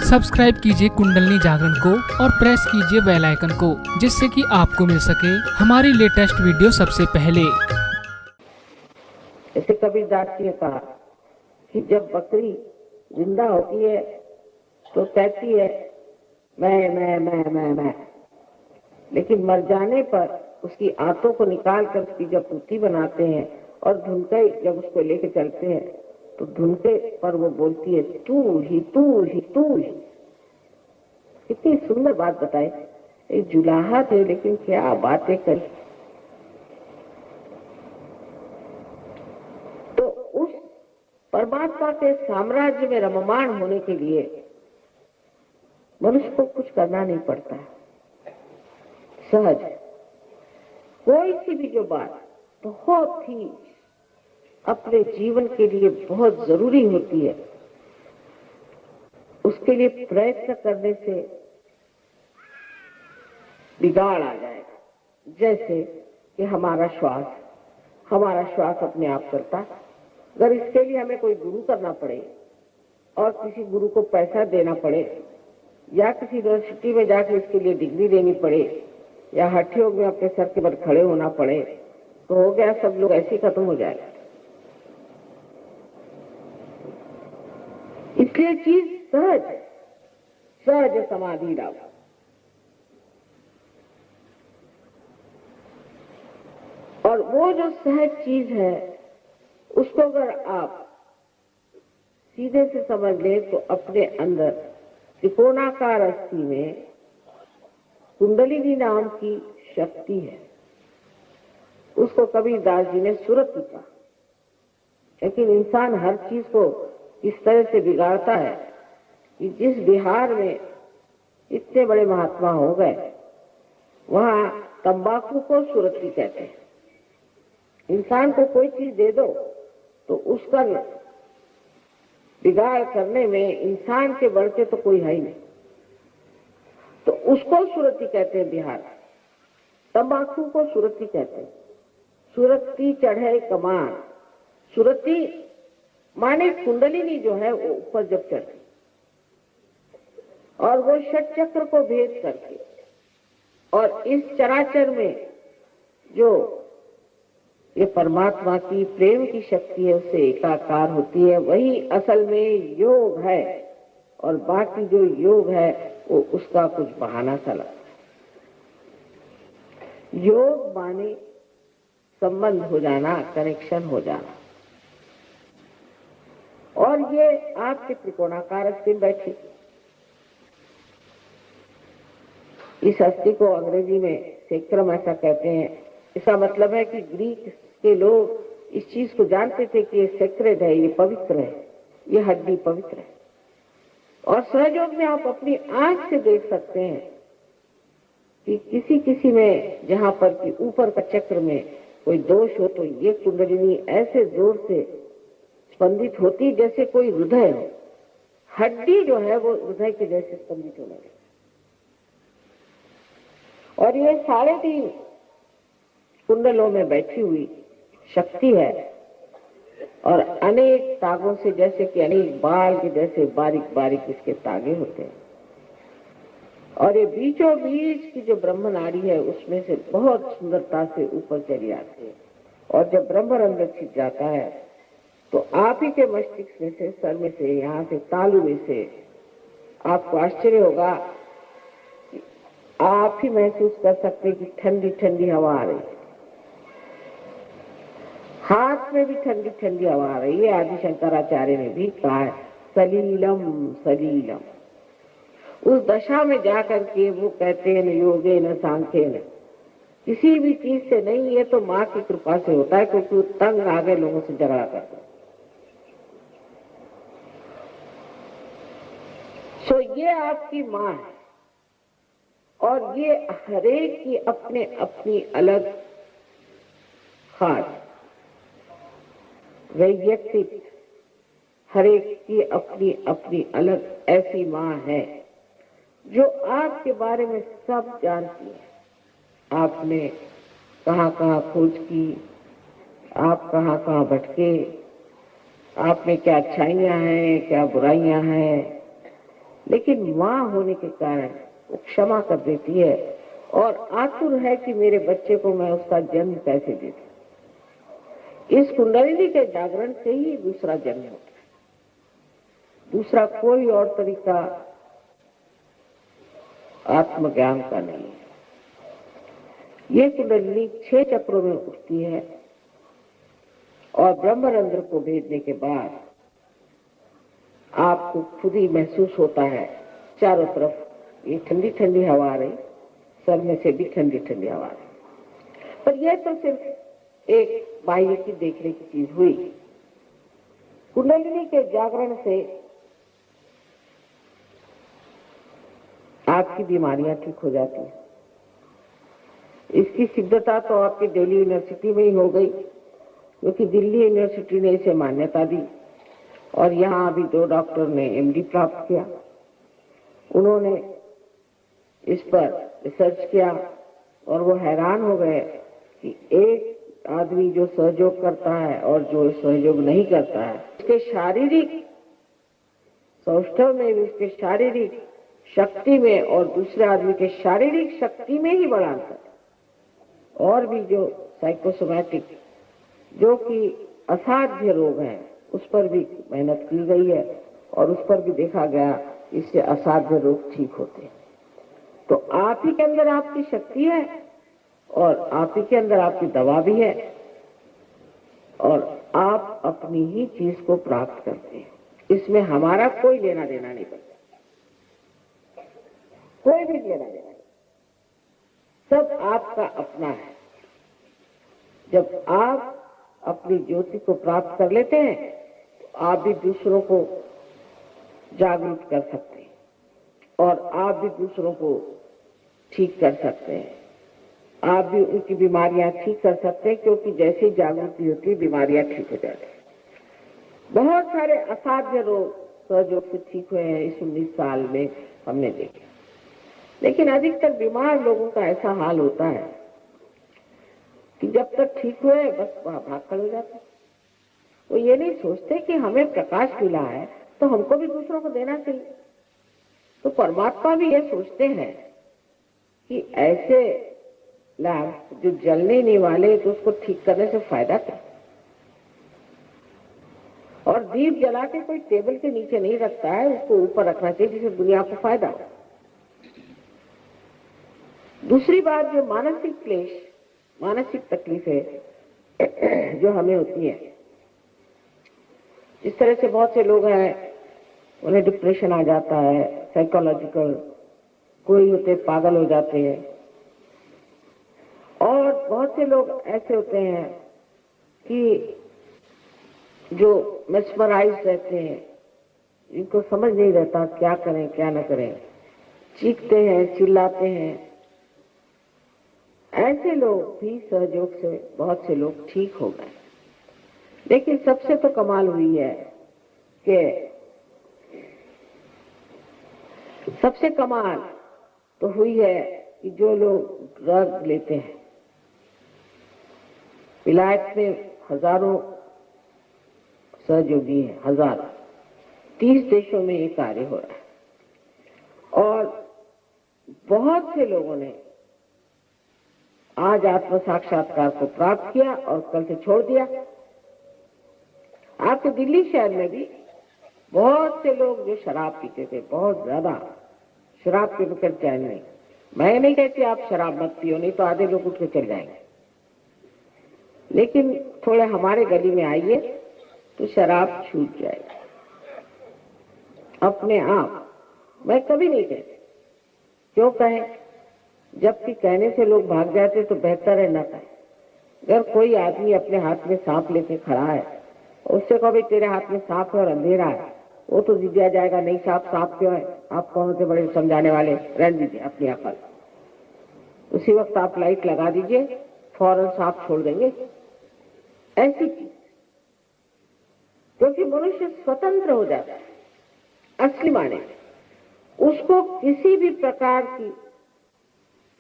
Subscribe कीजिए कुंडलिनी जागरण को और प्रेस कीजिए बेल आइकन को, जिससे कि आपको मिल सके हमारी लेटेस्ट वीडियो सबसे पहले। ऐसे कबीरदास जी ने कहा कि जब बकरी जिंदा होती है तो कहती है मैं, लेकिन मर जाने पर उसकी आंतों को निकाल कर उसकी जब पुट्ठी बनाते हैं और धुनके जब उसको लेके चलते हैं तो धुनके पर वो बोलती है तू ही तू ही तू ही। कितनी सुंदर बात बताई। एक जुलाहा थे लेकिन क्या बातें करी। तो उस परमात्मा के साम्राज्य में रममाण होने के लिए मनुष्य को कुछ करना नहीं पड़ता, सहज। कोई सी भी जो बात बहुत ही अपने जीवन के लिए बहुत जरूरी होती है, उसके लिए प्रयत्न करने से बिगाड़ आ जाएगा। जैसे कि हमारा श्वास अपने आप चलता, अगर इसके लिए हमें कोई गुरु करना पड़े और किसी गुरु को पैसा देना पड़े या किसी यूनिवर्सिटी में जाकर इसके लिए डिग्री देनी पड़े या हठयोग में अपने सर के पर खड़े होना पड़े तो हो गया, सब लोग ऐसे ही खत्म हो जाएगा। इसलिए चीज सहज समाधि लाओ। और वो जो सहज चीज है उसको अगर आप सीधे से समझ ले तो अपने अंदर त्रिकोणाकार अस्थि में कुंडलिनी नाम की शक्ति है। उसको कबीरदास जी ने सुरति कहा। लेकिन इंसान हर चीज को इस तरह से बिगाड़ता है कि जिस बिहार में इतने बड़े महात्मा हो गए वहां तंबाकू को सुरति कहते हैं। इंसान को कोई चीज दे दो तो उसका बिगाड़ करने में इंसान के बढ़ते तो कोई है ही नहीं, तो उसको सुरति कहते हैं बिहार। तंबाकू को सुरति कहते हैं। सुरति चढ़े कमान। सुरति माने कुंडलिनी जो है वो ऊपर जब चढ़ती और वो षट चक्र को भेद करके और इस चराचर में जो ये परमात्मा की प्रेम की शक्ति है उससे एकाकार होती है, वही असल में योग है। और बाकी जो योग है वो उसका कुछ बहाना सा लगता है। योग माने संबंध हो जाना, कनेक्शन हो जाना। और ये आपके त्रिकोणाकार अस्थि में बैठी। इस अस्थि को अंग्रेजी में सेक्रम ऐसा कहते हैं। इसका मतलब है कि ग्रीक के लोग इस चीज को जानते थे कि ये सेक्रेड है, ये पवित्र है, ये हड्डी पवित्र है। और सहयोग में आप अपनी आंख से देख सकते हैं कि किसी किसी में जहां पर कि ऊपर का चक्र में कोई दोष हो तो ये कुंडलिनी ऐसे जोर से स्पंदित होती जैसे कोई हृदय हो। हड्डी जो है वो हृदय के जैसे स्पंदित होने लगी। और ये 3.5 कुंडलों में बैठी हुई शक्ति है और अनेक तागों से, जैसे कि अनेक बाल के जैसे बारीक बारीक इसके तागे होते हैं। और ये बीचों बीच की जो ब्रह्म नाड़ी है उसमें से बहुत सुंदरता से ऊपर चली आती है। और जब ब्रह्मरंध्र छिप जाता है तो आप ही के मस्तिष्क में से, सर में से, यहाँ से तालू में से आपको आश्चर्य होगा कि आप ही महसूस कर सकते कि ठंडी ठंडी हवा आ रही है। हाथ में भी ठंडी ठंडी हवा आ रही है। आदि शंकराचार्य ने भी कहा है सलीलम सलीलम। उस दशा में जाकर के वो कहते हैं न योगे न सांख्य न, किसी भी चीज से नहीं, ये तो माँ की कृपा से होता है, क्योंकि वो तंग आ गए लोगों से झगड़ा करता है। सो ये आपकी माँ है और ये हरेक की अपने अपनी अलग खास वैयक्तिक, हरेक की अपनी अपनी अलग ऐसी माँ है जो आपके बारे में सब जानती है। आपने कहाँ कहाँ खोज की, आप कहाँ कहाँ भटके, आप में क्या अच्छाइयाँ हैं क्या बुराइयाँ हैं, लेकिन माँ होने के कारण वो क्षमा कर देती है और आतुर है कि मेरे बच्चे को मैं उसका जन्म कैसे दे दूं। इस कुंडलिनी के जागरण से ही दूसरा जन्म होता है, दूसरा कोई और तरीका आत्मज्ञान का नहीं है। ये कुंडलिनी 6 चक्रों में उठती है और ब्रह्मरंध्र को भेजने के बाद आपको खुद ही महसूस होता है चारों तरफ ये ठंडी ठंडी हवा आ रही, सर में से भी ठंडी ठंडी हवा आ रही। पर यह तो सिर्फ एक बाह्य की देखने की चीज हुई। कुंडलिनी के जागरण से आपकी बीमारियां ठीक हो जाती हैं। इसकी सिद्धता तो आपकी दिल्ली यूनिवर्सिटी में ही हो गई, क्योंकि दिल्ली यूनिवर्सिटी ने इसे मान्यता दी और यहाँ अभी 2 डॉक्टर ने एमडी प्राप्त किया। उन्होंने इस पर रिसर्च किया और वो हैरान हो गए कि एक आदमी जो सहयोग करता है और जो सहयोग नहीं करता है, उसके शारीरिक सौष्ठव में भी, उसके शारीरिक शक्ति में और दूसरे आदमी के शारीरिक शक्ति में ही बड़ा अंतर है। और भी जो साइकोसोमैटिक जो कि असाध्य रोग हैं उस पर भी मेहनत की गई है और उस पर भी देखा गया इससे असाध्य रोग ठीक होते हैं। तो आप ही के अंदर आपकी शक्ति है और आप ही के अंदर आपकी दवा भी है और आप अपनी ही चीज को प्राप्त करते हैं। इसमें हमारा कोई लेना देना नहीं पड़ता, कोई भी लेना देना नहीं, सब आपका अपना है। जब आप अपनी ज्योति को प्राप्त कर लेते हैं तो आप भी दूसरों को जागरूक कर सकते हैं और आप भी दूसरों को ठीक कर सकते हैं। आप भी उनकी बीमारियां ठीक कर सकते हैं, क्योंकि जैसे जागृति होती है बीमारियां ठीक हो जाती हैं। बहुत सारे असाध्य रोग सहयोग से ठीक हुए हैं इस 19 साल में हमने देखे। लेकिन अधिकतर बीमार लोगों का ऐसा हाल होता है कि जब तक ठीक हुए बस वहां भाग खड़े हो जाते। वो ये नहीं सोचते कि हमें प्रकाश मिला है तो हमको भी दूसरों को देना चाहिए। तो परमात्मा भी ये सोचते हैं कि ऐसे लैंप जो जलने नहीं वाले तो उसको ठीक करने से फायदा क्या। और दीप जला के कोई टेबल के नीचे नहीं रखता है, उसको ऊपर रखना चाहिए जिससे दुनिया को फायदा हो। दूसरी बात, जो मानसिक क्लेश, मानसिक तकलीफें जो हमें होती है, इस तरह से बहुत से लोग हैं उन्हें डिप्रेशन आ जाता है, साइकोलॉजिकल, कोई होते पागल हो जाते हैं और बहुत से लोग ऐसे होते हैं कि जो मेस्मराइज रहते हैं, इनको समझ नहीं रहता क्या करें क्या न करें, चीखते हैं चिल्लाते हैं। ऐसे लोग भी सहयोग से बहुत से लोग ठीक हो गए। लेकिन सबसे तो कमाल हुई है कि सबसे कमाल तो हुई है कि जो लोग ड्रग लेते हैं, विलायत में हजारों सहयोगी हैं, हजारों, 30 देशों में ये कार्य हो रहा है और बहुत से लोगों ने आज आत्म साक्षात्कार को प्राप्त किया और कल से छोड़ दिया। आपके दिल्ली शहर में भी बहुत से लोग जो शराब पीते थे, बहुत ज्यादा शराब के बगैर चैन नहीं। मैं नहीं कहती आप शराब मत पियो, नहीं तो आधे लोग उठ के चल जाएंगे, लेकिन थोड़े हमारे गली में आइए तो शराब छूट जाएगी अपने आप। मैं कभी नहीं कहती, क्यों कहें, जबकि कहने से लोग भाग जाते तो बेहतर है न कहें। अगर कोई आदमी अपने हाथ में सांप लेके खड़ा है, उससे कहो भाई तेरे हाथ में सांप है और अंधेरा है, वो तो जिद्दिया जाएगा, नहीं सांप क्यों है, आप कौन से बड़े समझाने वाले, रहने दीजिए अपनी अकल। उसी वक्त आप लाइट लगा दीजिए, फौरन सांप छोड़ देंगे। ऐसी चीज, क्योंकि मनुष्य स्वतंत्र हो जाता है असली माने में, उसको किसी भी प्रकार की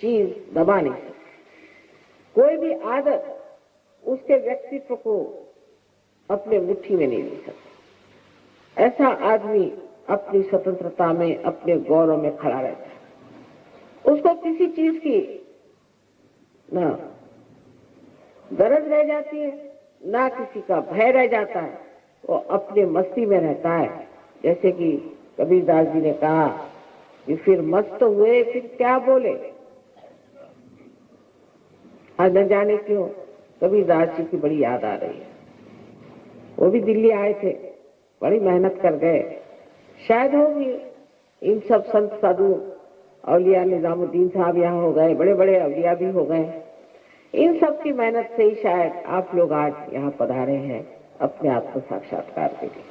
चीज दबा नहीं सकती। कोई भी आदत उसके व्यक्तित्व को अपने मुट्ठी में नहीं ले सकती। ऐसा आदमी अपनी स्वतंत्रता में, अपने गौरव में खड़ा रहता है। उसको किसी चीज की ना गरज रह जाती है, ना किसी का भय रह जाता है। वो अपने मस्ती में रहता है। जैसे कि कबीरदास जी ने कहा कि फिर मस्त हुए फिर क्या बोले। आज न जाने क्यों कबीरदास जी की बड़ी याद आ रही है। वो भी दिल्ली आए थे, बड़ी मेहनत कर गए। शायद होगी इन सब संत साधु औलिया, निजामुद्दीन साहब यहाँ हो गए, बड़े बड़े औलिया भी हो गए। इन सब की मेहनत से ही शायद आप लोग आज यहाँ पधारे हैं अपने आप को साक्षात्कार के लिए।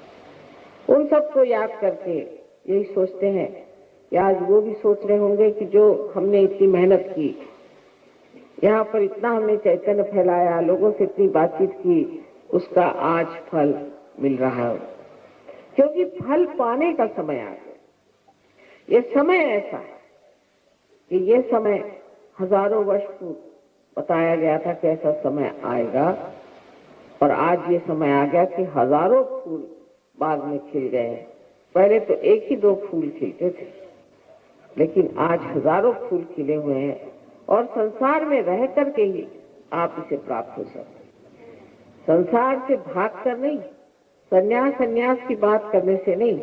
उन सबको याद करके यही सोचते हैं कि आज वो भी सोच रहे होंगे कि जो हमने इतनी मेहनत की, यहाँ पर इतना हमने चैतन्य फैलाया, लोगों से इतनी बातचीत की, उसका आज फल मिल रहा है। क्योंकि फल पाने का समय आ गया। ये समय ऐसा है कि ये समय हजारों वर्ष पूर्व बताया गया था कि ऐसा समय आएगा, और आज ये समय आ गया कि हजारों फूल बाग में खिल गए हैं। पहले तो एक ही दो फूल खिलते थे, लेकिन आज हजारों फूल खिले हुए हैं, और संसार में रह करके ही आप इसे प्राप्त हो सकते हैं। संसार से भाग कर नहीं, संन्यास की बात करने से नहीं,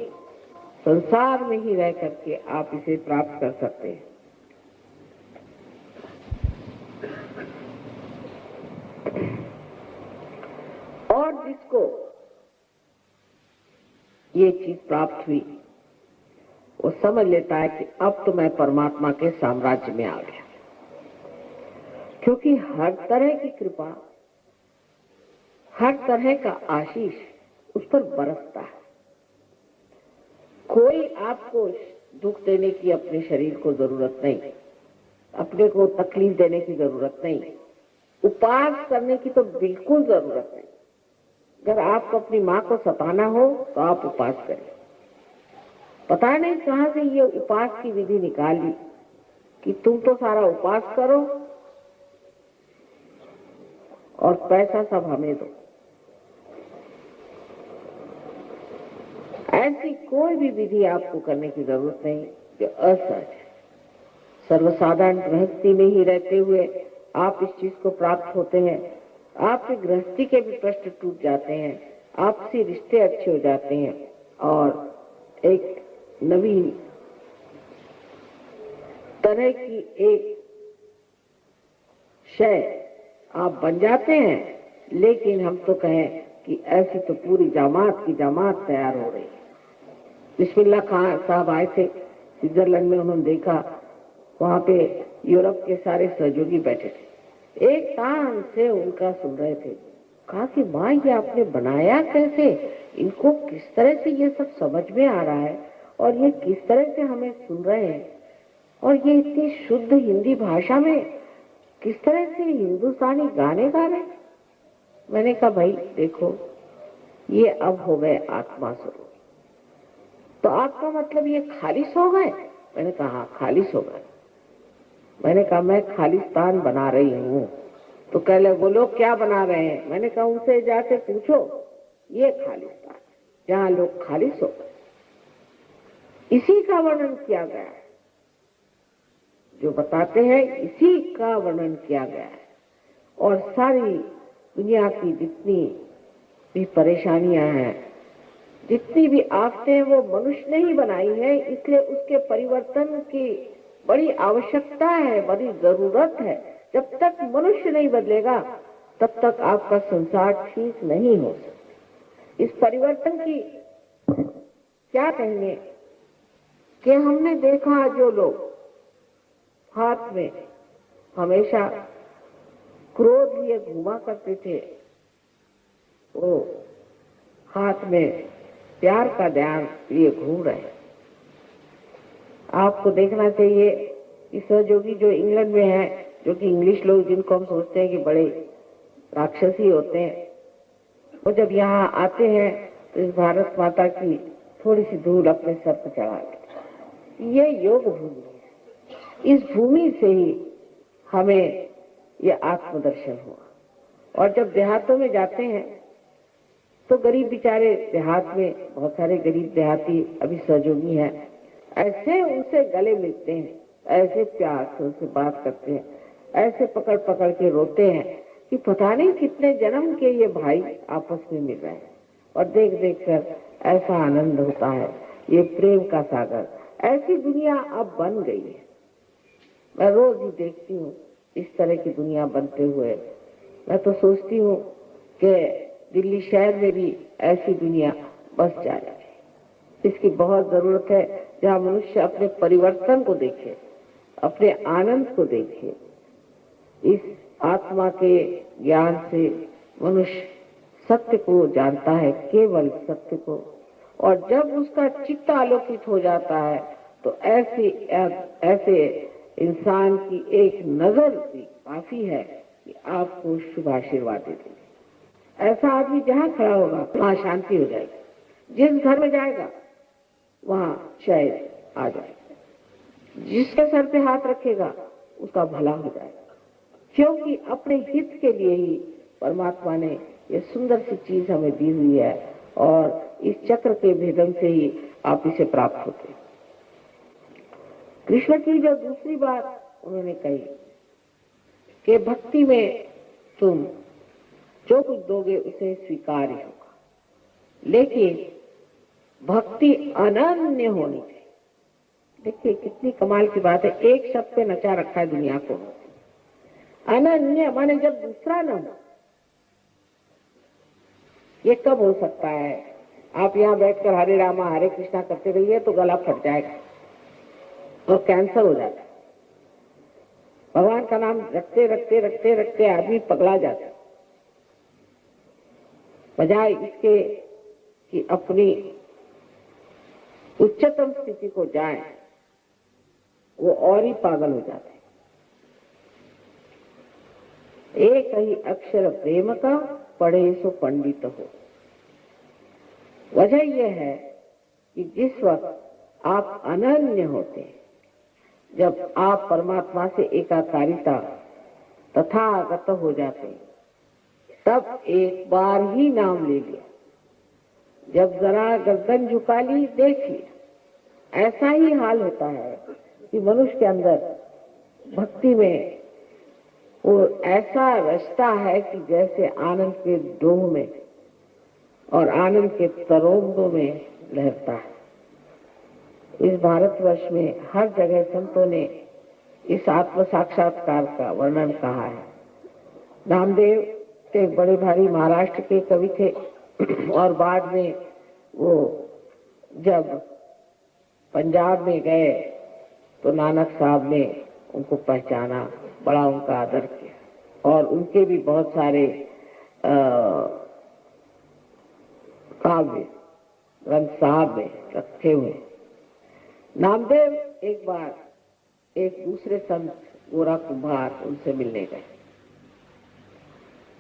संसार में ही रह करके आप इसे प्राप्त कर सकते हैं। और जिसको ये चीज प्राप्त हुई, वो समझ लेता है कि अब तो मैं परमात्मा के साम्राज्य में आ गया। क्योंकि हर तरह की कृपा, हर तरह का आशीष उस पर बरसता है। कोई आपको दुख देने की अपने शरीर को जरूरत नहीं, अपने को तकलीफ देने की जरूरत नहीं, उपास करने की तो बिल्कुल जरूरत नहीं। अगर आपको अपनी माँ को सताना हो तो आप उपास करें। पता नहीं कहां से ये उपास की विधि निकाली कि तुम तो सारा उपास करो और पैसा सब हमें दो। ऐसी कोई भी विधि आपको करने की जरूरत नहीं जो असहज है। सर्वसाधारण गृहस्थी में ही रहते हुए आप इस चीज को प्राप्त होते हैं। आपके गृहस्थी के भी प्रश्न टूट जाते हैं, आपसी रिश्ते अच्छे हो जाते हैं, और एक नवीन तरह की एक शय आप बन जाते हैं। लेकिन हम तो कहें कि ऐसी तो पूरी जामात की जामात तैयार हो रही है। बिस्मिल्लाह खान साहब आए थे स्विट्जरलैंड में, उन्होंने देखा वहां पे यूरोप के सारे सहयोगी बैठे थे, एक कान से उनका सुन रहे थे। कहा कि माँ ये आपने बनाया कैसे, इनको किस तरह से ये सब समझ में आ रहा है, और ये किस तरह से हमें सुन रहे हैं, और ये इतनी शुद्ध हिंदी भाषा में किस तरह से हिंदुस्तानी गाने गा रहे। मैंने कहा भाई देखो, ये अब हो गए आत्मा स्वरूप। तो आपका मतलब ये खालिस हो गए? मैंने कहा हाँ खालिस हो गए। मैंने कहा मैं खालिस्तान बना रही हूँ। तो कह ले वो लोग क्या बना रहे हैं? मैंने कहा उनसे जाके पूछो, ये खालिस्तान जहाँ लोग खालिस हो गए। इसी का वर्णन किया गया है, जो बताते हैं इसी का वर्णन किया गया है। और सारी दुनिया की जितनी भी परेशानियां हैं, जितनी भी आफतें हैं, वो मनुष्य ने ही बनाई है। इसलिए उसके परिवर्तन की बड़ी आवश्यकता है, बड़ी जरूरत है। जब तक मनुष्य नहीं बदलेगा तब तक आपका संसार ठीक नहीं हो सकता। इस परिवर्तन की क्या कहेंगे कि हमने देखा जो लोग हाथ में हमेशा क्रोध लिए घुमा करते थे, वो हाथ में प्यार का ध्यान लिए घूम रहे हैं। आपको देखना चाहिए इस सहयोगी जो इंग्लैंड में है, जो कि इंग्लिश लोग जिनको हम सोचते हैं कि बड़े राक्षसी होते हैं, वो जब यहाँ आते हैं तो इस भारत माता की थोड़ी सी धूल अपने सर पर चढ़ा देते। ये योग भूमि है। इस भूमि से ही हमें ये आत्मदर्शन हुआ। और जब देहातों में जाते हैं तो गरीब बेचारे देहात में बहुत सारे गरीब देहाती अभी सहयोगी हैं, ऐसे उनसे गले मिलते हैं, ऐसे प्यार से उनसे बात करते हैं, ऐसे पकड़ पकड़ के रोते हैं कि पता नहीं कितने जन्म के ये भाई आपस में मिल रहे हैं। और देख देख कर ऐसा आनंद होता है। ये प्रेम का सागर, ऐसी दुनिया अब बन गई है। मैं रोज ही देखती हूँ इस तरह की दुनिया बनते हुए। मैं तो सोचती हूँ कि दिल्ली शहर में भी ऐसी दुनिया बस जाए। इसकी बहुत जरूरत है, जहाँ मनुष्य अपने परिवर्तन को देखे, अपने आनंद को देखे। इस आत्मा के ज्ञान से मनुष्य सत्य को जानता है, केवल सत्य को। और जब उसका चित्त आलोकित हो जाता है तो ऐसे इंसान की एक नजर भी काफी है कि आपको शुभ आशीर्वाद दे देगी। ऐसा आदमी जहाँ खड़ा होगा वहाँ शांति हो जाएगी। जिस घर में जाएगा वहाँ शायद आ जाएगा। जिसके सर पे हाथ रखेगा उसका भला हो जाएगा, क्योंकि अपने हित के लिए ही परमात्मा ने ये सुंदर सी चीज हमें दी हुई है। और इस चक्र के भेदन से ही आप इसे प्राप्त होते हैं। कृष्ण की जो दूसरी बात उन्होंने कही कि भक्ति में तुम जो कुछ दोगे उसे स्वीकार ही होगा, लेकिन भक्ति अनन्य होनी चाहिए। देखिए कितनी कमाल की बात है, एक शब्द पे नचा रखा है दुनिया को। अनन्य माने जब दूसरा न हो। ये कब हो सकता है? आप यहाँ बैठकर हरे रामा हरे कृष्णा करते रहिए तो गला फट जाएगा और कैंसर हो जाता है। भगवान का नाम रखते रखते रखते रखते आदमी पगला जाता है, बजाय इसके कि अपनी उच्चतम स्थिति को जाए, वो और ही पागल हो जाते हैं। एक ही अक्षर प्रेम का पढ़े सो पंडित हो। वजह यह है कि जिस वक्त आप अनन्य होते हैं, जब आप परमात्मा से एकाकारिता तथागत हो जाते हैं, तब एक बार ही नाम ले लिया, जब जरा गर्दन झुका ली देख लिया। ऐसा ही हाल होता है कि मनुष्य के अंदर भक्ति में वो ऐसा रचता है कि जैसे आनंद के डोह में और आनंद के तरोंदों में लहरता है। इस भारतवर्ष में हर जगह संतों ने इस आत्म साक्षात्कार का वर्णन कहा है। नामदेव एक बड़े भारी महाराष्ट्र के कवि थे और बाद में वो जब पंजाब में गए तो नानक साहब ने उनको पहचाना, बड़ा उनका आदर किया और उनके भी बहुत सारे काव्य ग्रंथ साहब में रखे हुए। नामदेव एक बार एक दूसरे संत गोरा कुम्हार उनसे मिलने गए।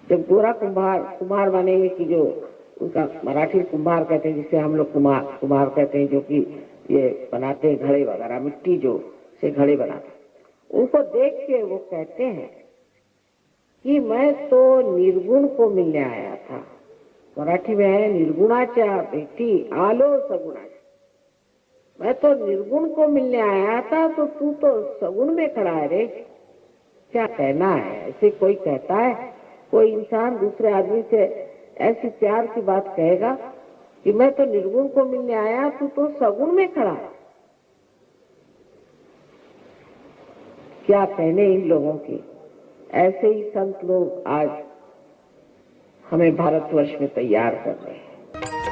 जब गोरा कुम्हार मानेंगे कि जो उनका मराठी कुम्हार कहते हैं, जिसे हम लोग कुम्हार कहते हैं, जो कि ये बनाते हैं घड़े वगैरह, मिट्टी जो से घड़े बनाते हैं, उनको देख के वो कहते हैं कि मैं तो निर्गुण को मिलने आया था। मराठी में है निर्गुणाच्या बेटी आलो सगुणाच्या। मैं तो निर्गुण को मिलने आया था, तो तू तो सगुण में खड़ा है रे। क्या कहना है? ऐसे कोई कहता है? कोई इंसान दूसरे आदमी से ऐसी प्यार की बात कहेगा कि मैं तो निर्गुण को मिलने आया, तू तो सगुण में खड़ा है? क्या कहने इन लोगों की। ऐसे ही संत लोग आज हमें भारतवर्ष में तैयार कर रहे हैं।